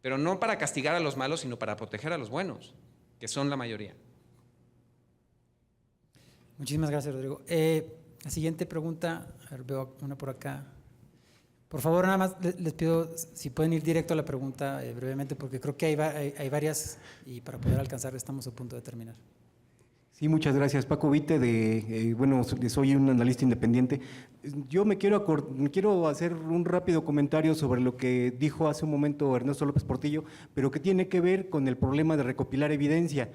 Pero no para castigar a los malos, sino para proteger a los buenos, que son la mayoría. Muchísimas gracias, Rodrigo. La siguiente pregunta, a ver, veo una por acá. Por favor, nada más les pido si pueden ir directo a la pregunta brevemente, porque creo que hay varias y para poder alcanzar estamos a punto de terminar. Sí, muchas gracias. Paco Vite, soy un analista independiente. Yo me quiero hacer un rápido comentario sobre lo que dijo hace un momento Ernesto López Portillo, pero que tiene que ver con el problema de recopilar evidencia.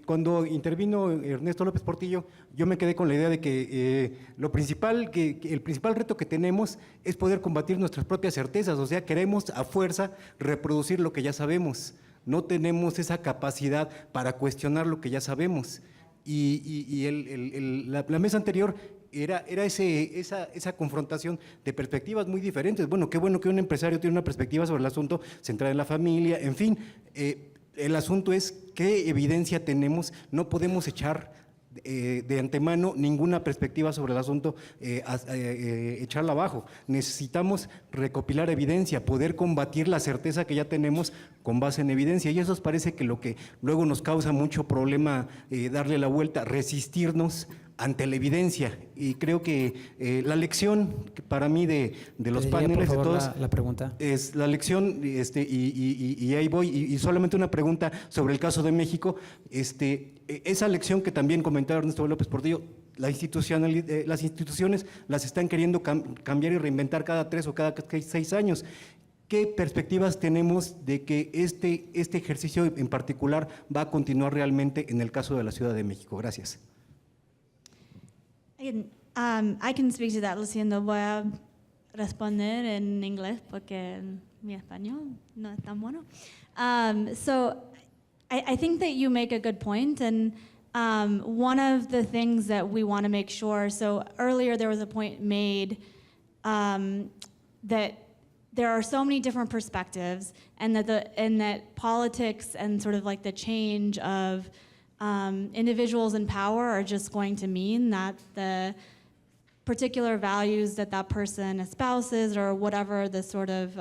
Cuando intervino Ernesto López Portillo, yo me quedé con la idea de que el principal reto que tenemos es poder combatir nuestras propias certezas, o sea, queremos a fuerza reproducir lo que ya sabemos. No tenemos esa capacidad para cuestionar lo que ya sabemos. La mesa anterior era esa confrontación de perspectivas muy diferentes. Bueno, qué bueno que un empresario tiene una perspectiva sobre el asunto centrada en la familia, en fin. El asunto es qué evidencia tenemos, no podemos echar de antemano ninguna perspectiva sobre el asunto, echarla abajo. Necesitamos recopilar evidencia, poder combatir la certeza que ya tenemos con base en evidencia, y eso parece que lo que luego nos causa mucho problema, darle la vuelta, resistirnos ante la evidencia. Y creo que la lección para mí de los paneles por favor, de todos la pregunta. es la lección, y ahí voy, y solamente una pregunta sobre el caso de México. Esa lección que también comentaba Ernesto López Portillo, las instituciones las están queriendo cambiar y reinventar cada 3 o cada 6 años. ¿Qué perspectivas tenemos de que este ejercicio en particular va a continuar realmente en el caso de la Ciudad de México? Gracias. I can speak to that, Luciendo. Voy a responder en inglés porque mi español no es tan bueno. So I think that you make a good point, and one of the things that we want to make sure, so earlier there was a point made that there are so many different perspectives, and that politics and sort of like the change of individuals in power are just going to mean that the particular values that that person espouses, or whatever the sort of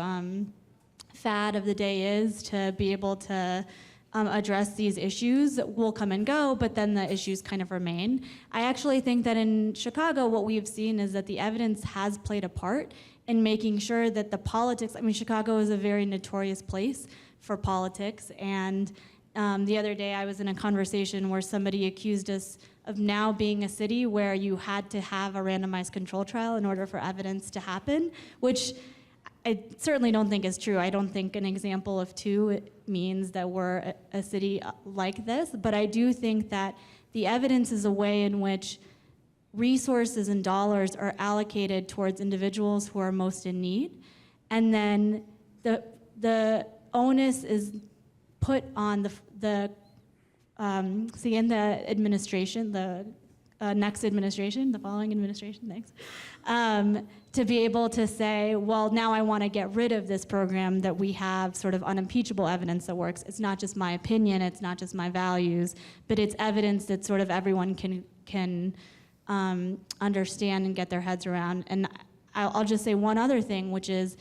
fad of the day is to be able to address these issues, will come and go, but then the issues kind of remain. I actually think that in Chicago, what we've seen is that the evidence has played a part in making sure that the politics, I mean, Chicago is a very notorious place for politics, and the other day I was in a conversation where somebody accused us of now being a city where you had to have a randomized control trial in order for evidence to happen, which I certainly don't think is true. I don't think an example of 2 means that we're a city like this, but I do think that the evidence is a way in which resources and dollars are allocated towards individuals who are most in need, and then the onus is put on the siguiente administration, the next administration, the following administration, thanks, to be able to say, well, now I want to get rid of this program that we have sort of unimpeachable evidence that works. It's not just my opinion, it's not just my values, but it's evidence that sort of everyone can understand and get their heads around. And I'll just say one other thing, which is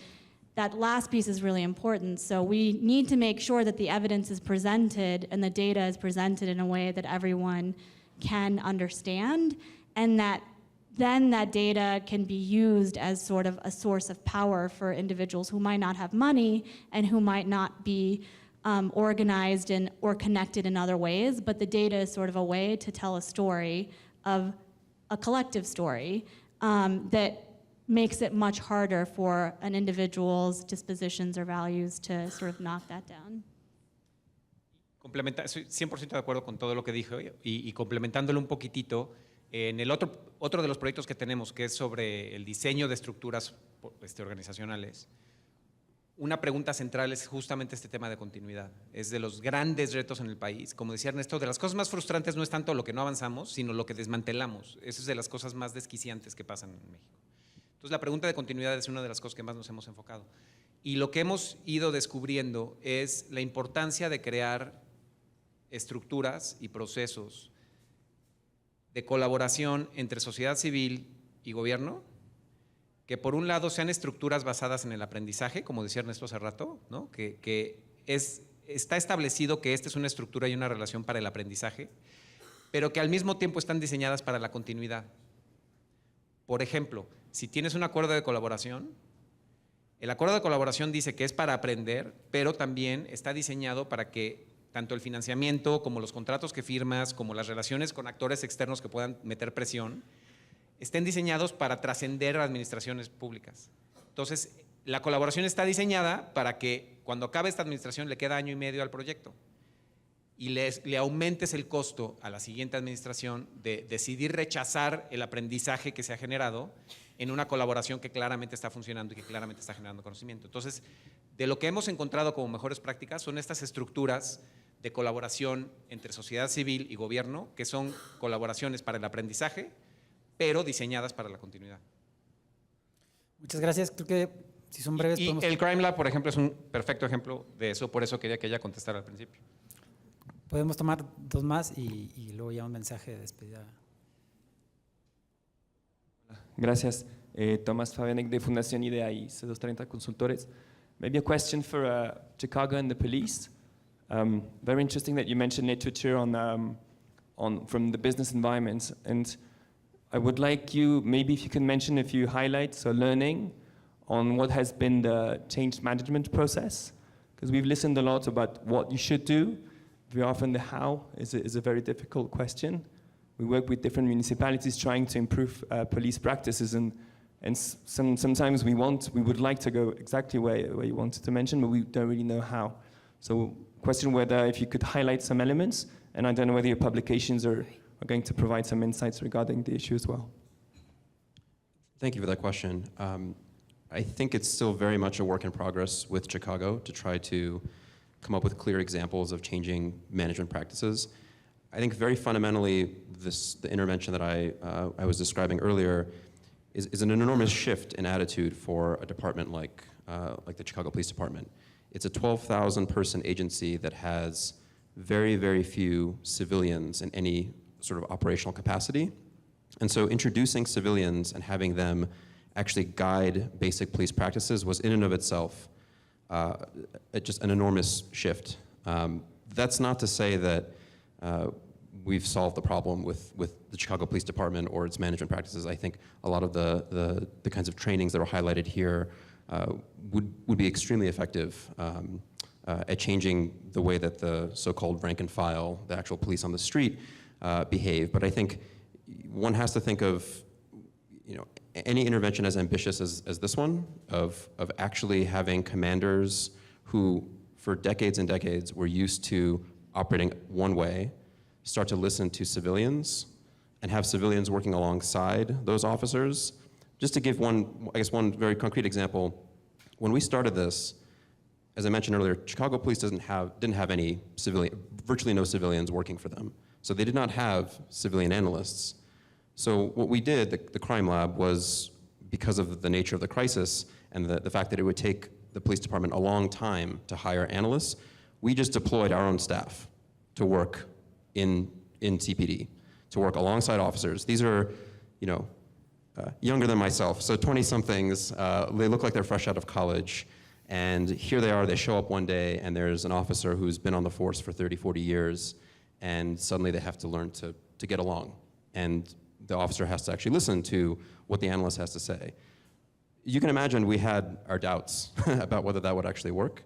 that last piece is really important. So we need to make sure that the evidence is presented and the data is presented in a way that everyone can understand, and that then that data can be used as sort of a source of power for individuals who might not have money and who might not be organized or connected in other ways, but the data is sort of a way to tell a story, of a collective story, that makes it much harder for an individual's dispositions or values to sort of knock that down. Estoy 100% de acuerdo con todo lo que dijo, y complementándolo un poquitito, En el otro de los proyectos que tenemos, que es sobre el diseño de estructuras organizacionales, una pregunta central es justamente este tema de continuidad. Es de los grandes retos en el país. Como decía Ernesto, de las cosas más frustrantes no es tanto lo que no avanzamos, sino lo que desmantelamos. Eso es de las cosas más desquiciantes que pasan en México. Entonces, la pregunta de continuidad es una de las cosas que más nos hemos enfocado. Y lo que hemos ido descubriendo es la importancia de crear estructuras y procesos de colaboración entre sociedad civil y gobierno, que por un lado sean estructuras basadas en el aprendizaje, como decía Ernesto hace rato, ¿no? Está establecido que esta es una estructura y una relación para el aprendizaje, pero que al mismo tiempo están diseñadas para la continuidad. Por ejemplo, si tienes un acuerdo de colaboración, el acuerdo de colaboración dice que es para aprender, pero también está diseñado para que tanto el financiamiento como los contratos que firmas, como las relaciones con actores externos que puedan meter presión, estén diseñados para trascender a administraciones públicas. Entonces, la colaboración está diseñada para que cuando acabe esta administración le queda 1 año y medio al proyecto y le aumentes el costo a la siguiente administración de decidir rechazar el aprendizaje que se ha generado en una colaboración que claramente está funcionando y que claramente está generando conocimiento. Entonces, de lo que hemos encontrado como mejores prácticas son estas estructuras de colaboración entre sociedad civil y gobierno, que son colaboraciones para el aprendizaje, pero diseñadas para la continuidad. Muchas gracias. Creo que si son breves Y podemos... el Crime Lab, por ejemplo, es un perfecto ejemplo de eso, por eso quería que ella contestara al principio. Podemos tomar 2 más y luego ya un mensaje de despedida. Gracias. Tomás Fabianek de Fundación IDEA y C230 Consultores. Maybe a question for Chicago and the police. Very interesting that you mentioned literature from the business environment. And I would like you, maybe if you can mention a few highlights or learning on what has been the change management process. Because we've listened a lot about what you should do. Very often the how is a very difficult question. We work with different municipalities trying to improve police practices, and sometimes we would like to go exactly where you wanted to mention, but we don't really know how. So question whether if you could highlight some elements, and I don't know whether your publications are going to provide some insights regarding the issue as well. Thank you for that question. I think it's still very much a work in progress with Chicago to try to come up with clear examples of changing management practices. I think very fundamentally, the intervention that I was describing earlier is an enormous shift in attitude for a department like the Chicago Police Department. It's a 12,000 person agency that has very, very few civilians in any sort of operational capacity. And so introducing civilians and having them actually guide basic police practices was in and of itself just an enormous shift. That's not to say that we've solved the problem with the Chicago Police Department or its management practices. I think a lot of the kinds of trainings that are highlighted here would be extremely effective at changing the way that the so-called rank and file, the actual police on the street, behave. But I think one has to think of, any intervention as ambitious as this one, of actually having commanders who, for decades and decades, were used to operating one way, start to listen to civilians and have civilians working alongside those officers. Just to give one very concrete example, when we started this, as I mentioned earlier, Chicago Police didn't have any virtually no civilians working for them. So they did not have civilian analysts. So what we did, the crime lab, was, because of the nature of the crisis and the fact that it would take the police department a long time to hire analysts, we just deployed our own staff to work in CPD, to work alongside officers. These are, younger than myself, so 20-somethings. They look like they're fresh out of college. And here they are, they show up one day, and there's an officer who's been on the force for 30, 40 years, and suddenly they have to learn to get along. And the officer has to actually listen to what the analyst has to say. You can imagine we had our doubts about whether that would actually work.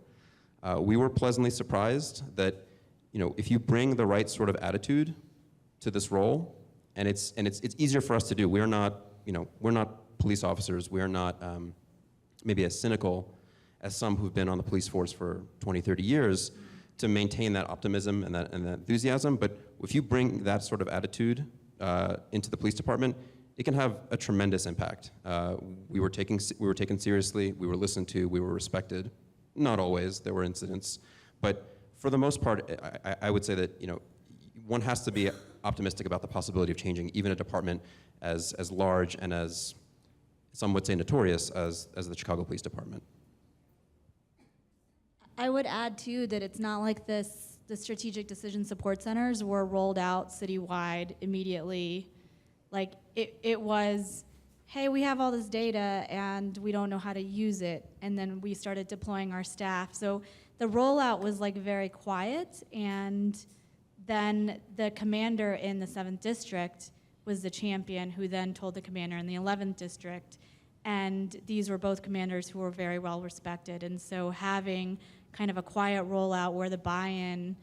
We were pleasantly surprised that, if you bring the right sort of attitude to this role, and it's easier for us to do. We're not police officers. We're not maybe as cynical as some who've been on the police force for 20, 30 years to maintain that optimism and that enthusiasm. But if you bring that sort of attitude into the police department, it can have a tremendous impact. We were taken seriously, we were listened to, we were respected. Not always, there were incidents, but for the most part, I would say that one has to be optimistic about the possibility of changing even a department as large and as some would say notorious as the Chicago Police Department. I would add too that it's not like the strategic decision support centers were rolled out citywide immediately. Like it was, hey, we have all this data and we don't know how to use it. And then we started deploying our staff. So the rollout was like very quiet, and then the commander in the 7th district was the champion who then told the commander in the 11th district. And these were both commanders who were very well respected. And so having kind of a quiet rollout where the buy-in,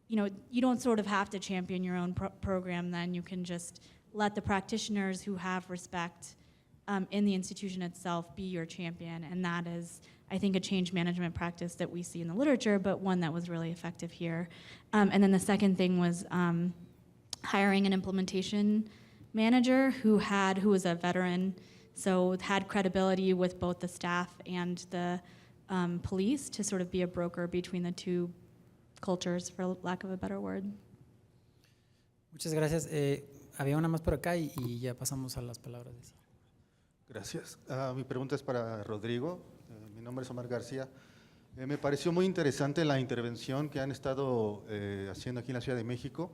you don't sort of have to champion your own program then. You can just let the practitioners who have respect in the institution itself be your champion. And that is, I think, a change management practice that we see in the literature, but one that was really effective here. And then the second thing was hiring an implementation manager who was a veteran, so had credibility with both the staff and the police to sort of be a broker between the two cultures, for lack of a better word. Muchas gracias. Había una más por acá y ya pasamos a las palabras. Gracias. Mi pregunta es para Rodrigo. Mi nombre es Omar García. Me pareció muy interesante la intervención que han estado haciendo aquí en la Ciudad de México.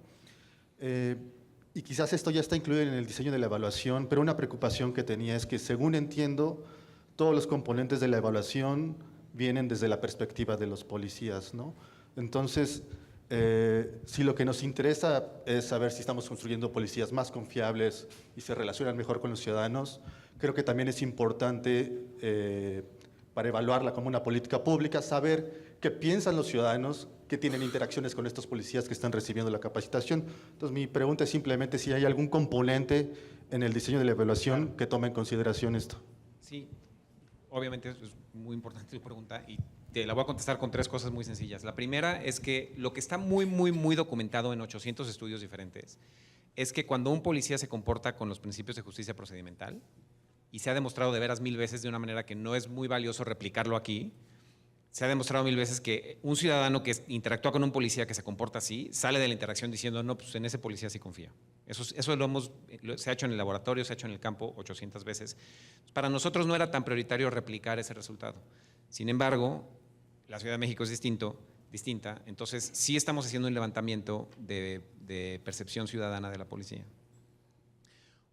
Y quizás esto ya está incluido en el diseño de la evaluación, pero una preocupación que tenía es que, según entiendo, todos los componentes de la evaluación vienen desde la perspectiva de los policías, ¿no? Entonces, si lo que nos interesa es saber si estamos construyendo policías más confiables y se relacionan mejor con los ciudadanos, creo que también es importante para evaluarla como una política pública, saber qué piensan los ciudadanos que tienen interacciones con estos policías que están recibiendo la capacitación. Entonces, mi pregunta es simplemente si hay algún componente en el diseño de la evaluación que tome en consideración esto. Sí, obviamente es muy importante tu pregunta y te la voy a contestar con 3 cosas muy sencillas. La primera es que lo que está muy, muy, muy documentado en 800 estudios diferentes es que cuando un policía se comporta con los principios de justicia procedimental, y se ha demostrado de veras 1000 veces de una manera que no es muy valioso replicarlo aquí, se ha demostrado 1000 veces que un ciudadano que interactúa con un policía que se comporta así, sale de la interacción diciendo, no, pues en ese policía sí confía. Eso se ha hecho en el laboratorio, se ha hecho en el campo 800 veces. Para nosotros no era tan prioritario replicar ese resultado. Sin embargo, la Ciudad de México es distinta, entonces sí estamos haciendo un levantamiento de percepción ciudadana de la policía.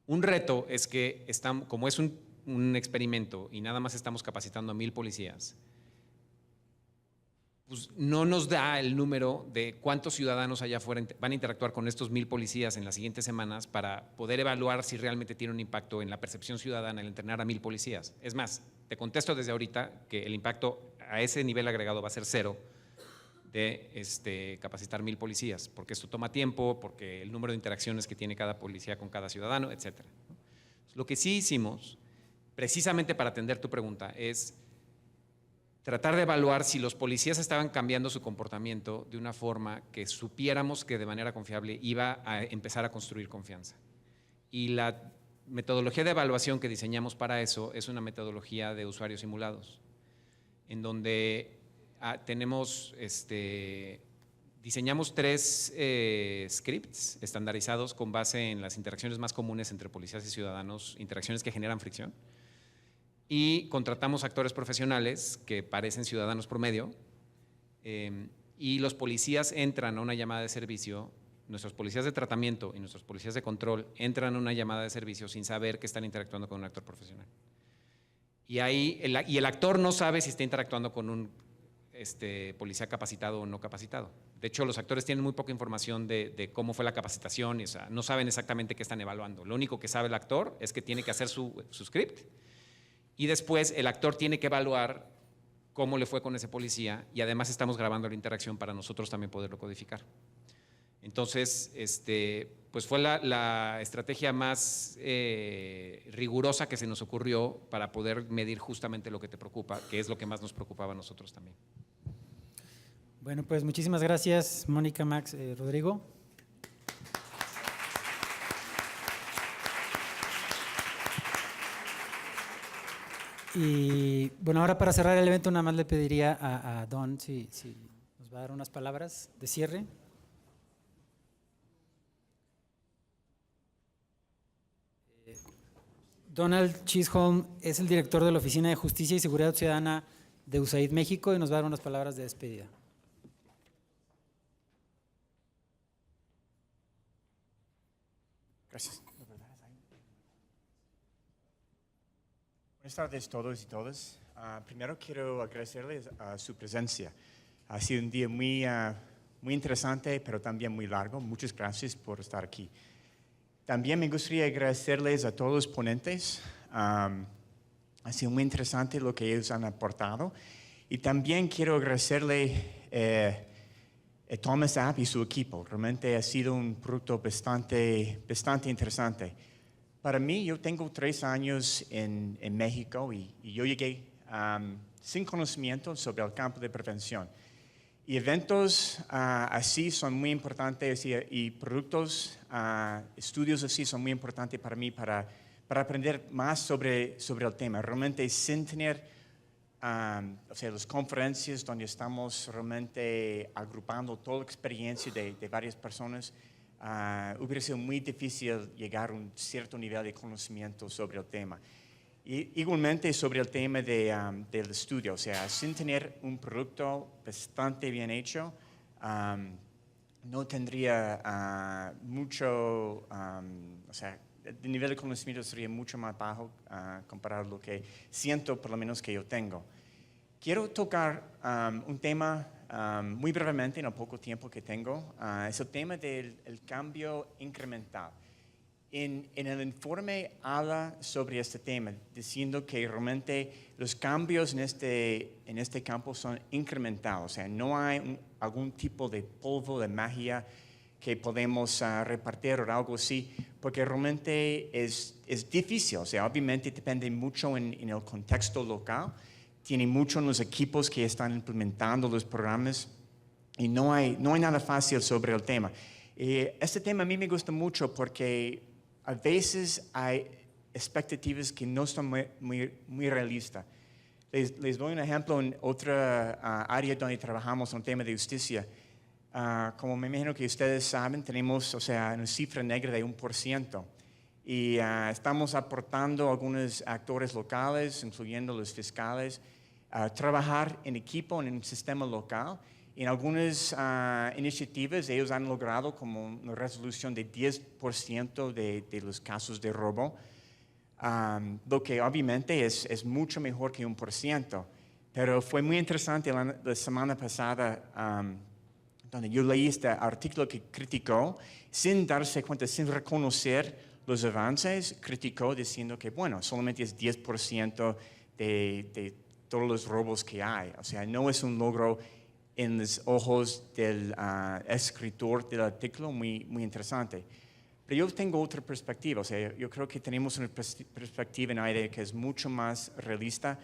Un reto es que, como es un experimento y nada más estamos capacitando a 1000 policías, pues no nos da el número de cuántos ciudadanos allá afuera van a interactuar con estos 1000 policías en las siguientes semanas para poder evaluar si realmente tiene un impacto en la percepción ciudadana el entrenar a 1000 policías. Es más, te contesto desde ahorita que el impacto a ese nivel agregado va a ser 0 de capacitar 1000 policías, porque esto toma tiempo, porque el número de interacciones que tiene cada policía con cada ciudadano, etc. Lo que sí hicimos, precisamente para atender tu pregunta, es tratar de evaluar si los policías estaban cambiando su comportamiento de una forma que supiéramos que de manera confiable iba a empezar a construir confianza. Y la metodología de evaluación que diseñamos para eso es una metodología de usuarios simulados, en donde diseñamos 3 scripts estandarizados con base en las interacciones más comunes entre policías y ciudadanos, interacciones que generan fricción, y contratamos actores profesionales que parecen ciudadanos promedio, y los policías entran a una llamada de servicio, nuestros policías de tratamiento y nuestros policías de control entran a una llamada de servicio sin saber que están interactuando con un actor profesional. Y ahí el actor no sabe si está interactuando con un policía capacitado o no capacitado. De hecho, los actores tienen muy poca información de cómo fue la capacitación, no saben exactamente qué están evaluando. Lo único que sabe el actor es que tiene que hacer su script, y después el actor tiene que evaluar cómo le fue con ese policía, y además estamos grabando la interacción para nosotros también poderlo codificar. Entonces, pues fue la estrategia más rigurosa que se nos ocurrió para poder medir justamente lo que te preocupa, que es lo que más nos preocupaba a nosotros también. Bueno, pues muchísimas gracias, Mónica, Max, Rodrigo. Y bueno, ahora para cerrar el evento, nada más le pediría a Don si nos va a dar unas palabras de cierre. Donald Chisholm es el director de la Oficina de Justicia y Seguridad Ciudadana de USAID México y nos va a dar unas palabras de despedida. Gracias. Buenas tardes a todos y todas. Primero quiero agradecerles su presencia. Ha sido un día muy interesante, pero también muy largo. Muchas gracias por estar aquí. También me gustaría agradecerles a todos los ponentes. Ha sido muy interesante lo que ellos han aportado. Y también quiero agradecerle a Thomas App y su equipo. Realmente ha sido un producto bastante interesante. Para mí, yo tengo 3 años en México y yo llegué sin conocimiento sobre el campo de prevención. Y eventos así son muy importantes y productos, estudios así son muy importantes para mí para aprender más sobre el tema. Realmente sin tener las conferencias donde estamos realmente agrupando toda la experiencia de varias personas, hubiera sido muy difícil llegar a un cierto nivel de conocimiento sobre el tema. Y igualmente sobre el tema del estudio, o sea, sin tener un producto bastante bien hecho, no tendría mucho, o sea, el nivel de conocimiento sería mucho más bajo comparado a lo que siento, por lo menos que yo tengo. Quiero tocar un tema muy brevemente en el poco tiempo que tengo, es el tema del cambio incremental. En el informe habla sobre este tema, diciendo que realmente los cambios en este campo son incrementales, o sea, no hay algún tipo de polvo de magia que podemos repartir o algo así, porque realmente es difícil, o sea, obviamente depende mucho en el contexto local, tiene mucho en los equipos que están implementando los programas y no hay nada fácil sobre el tema. Este tema a mí me gusta mucho porque a veces hay expectativas que no son muy realistas. Les doy un ejemplo en otra área donde trabajamos en el tema de justicia. Como me imagino que ustedes saben, tenemos, o sea, una cifra negra de 1%. Y estamos aportando a algunos actores locales, incluyendo los fiscales, a trabajar en equipo en un sistema local. En algunas iniciativas ellos han logrado como una resolución de 10% de los casos de robo, lo que obviamente es mucho mejor que 1%. Pero fue muy interesante la semana pasada donde yo leí este artículo que criticó, sin darse cuenta, sin reconocer los avances, criticó diciendo que, bueno, solamente es 10% de todos los robos que hay. O sea, no es un logro en los ojos del escritor del artículo muy interesante. Pero yo tengo otra perspectiva, o sea, yo creo que tenemos una perspectiva en aire que es mucho más realista,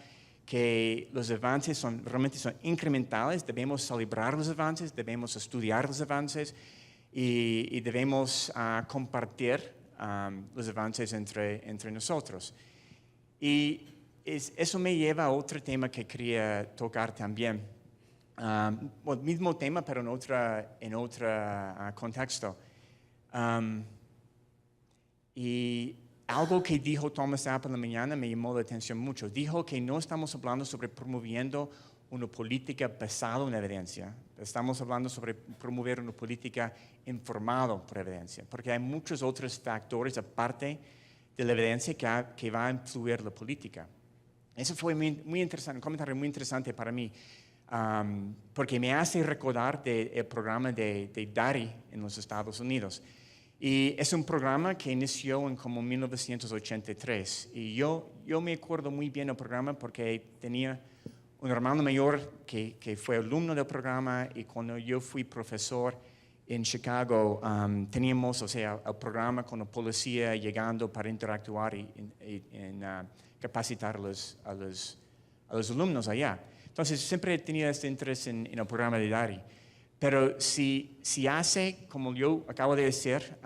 que los avances realmente son incrementales, debemos celebrar los avances, debemos estudiar los avances y debemos compartir los avances entre nosotros. Y eso me lleva a otro tema que quería tocar también. El mismo tema, pero en otro contexto. Y algo que dijo Thomas App en la mañana me llamó la atención mucho. Dijo que no estamos hablando sobre promoviendo una política basada en evidencia. Estamos hablando sobre promover una política informada por evidencia, porque hay muchos otros factores aparte de la evidencia que va a influir la política. Eso fue muy interesante, un comentario muy interesante para mí, porque me hace recordar del programa de DARI en los Estados Unidos. Y es un programa que inició en como 1983. Y yo me acuerdo muy bien del programa porque tenía un hermano mayor que fue alumno del programa, y cuando yo fui profesor en Chicago, teníamos, o sea, el programa con la policía llegando para interactuar y capacitar a los alumnos allá. Entonces, siempre he tenido este interés en el programa de DARI. Pero si hace, como yo acabo de decir,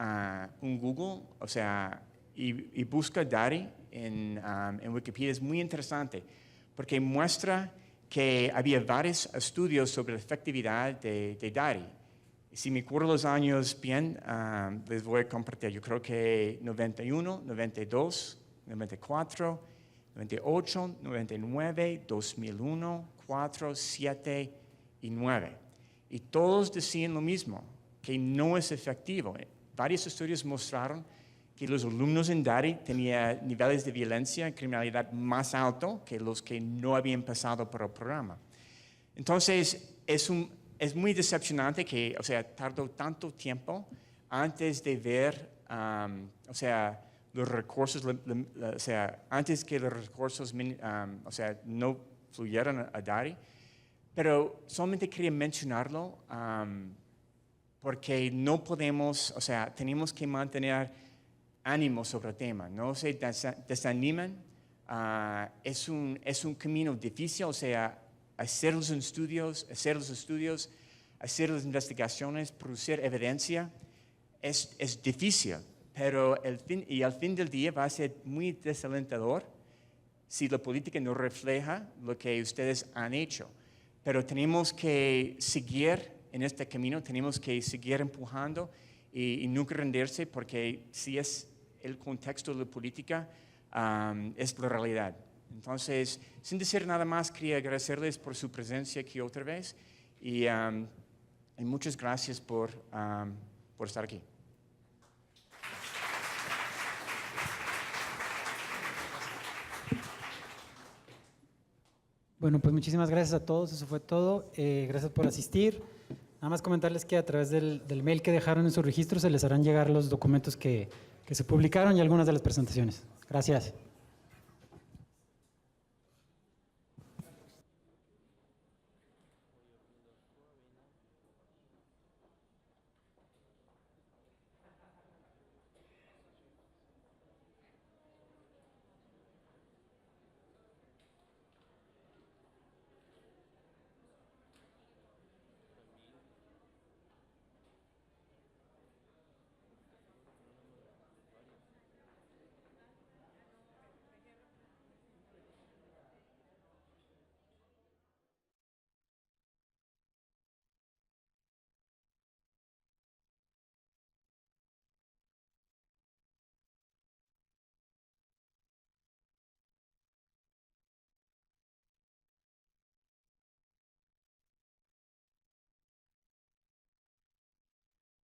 un Google, o sea, y busca DARI en Wikipedia es muy interesante porque muestra que había varios estudios sobre la efectividad de DARI. Si me acuerdo los años bien, les voy a compartir. Yo creo que 91, 92, 94, 98, 99, 2001, 4, 7 y 9. Y todos decían lo mismo, que no es efectivo. Varios estudios mostraron que los alumnos en DARI tenían niveles de violencia y criminalidad más altos que los que no habían pasado por el programa. Entonces, es muy decepcionante que, o sea, tardó tanto tiempo antes de ver, o sea, los recursos, o sea, antes que los recursos, o sea, no fluyeran a DARI. Pero solamente quería mencionarlo porque no podemos, o sea, tenemos que mantener ánimo sobre el tema, no se desanimen, es un camino difícil, o sea, hacer los estudios, hacer las investigaciones, producir evidencia, es difícil, pero al fin del día va a ser muy desalentador si la política no refleja lo que ustedes han hecho. Pero tenemos que seguir en este camino, tenemos que seguir empujando y nunca rendirse, porque si es el contexto de la política, es la realidad. Entonces, sin decir nada más, quería agradecerles por su presencia aquí otra vez y muchas gracias por estar aquí. Bueno, pues muchísimas gracias a todos, eso fue todo. Gracias por asistir. Nada más comentarles que a través del mail que dejaron en su registro se les harán llegar los documentos que se publicaron y algunas de las presentaciones. Gracias.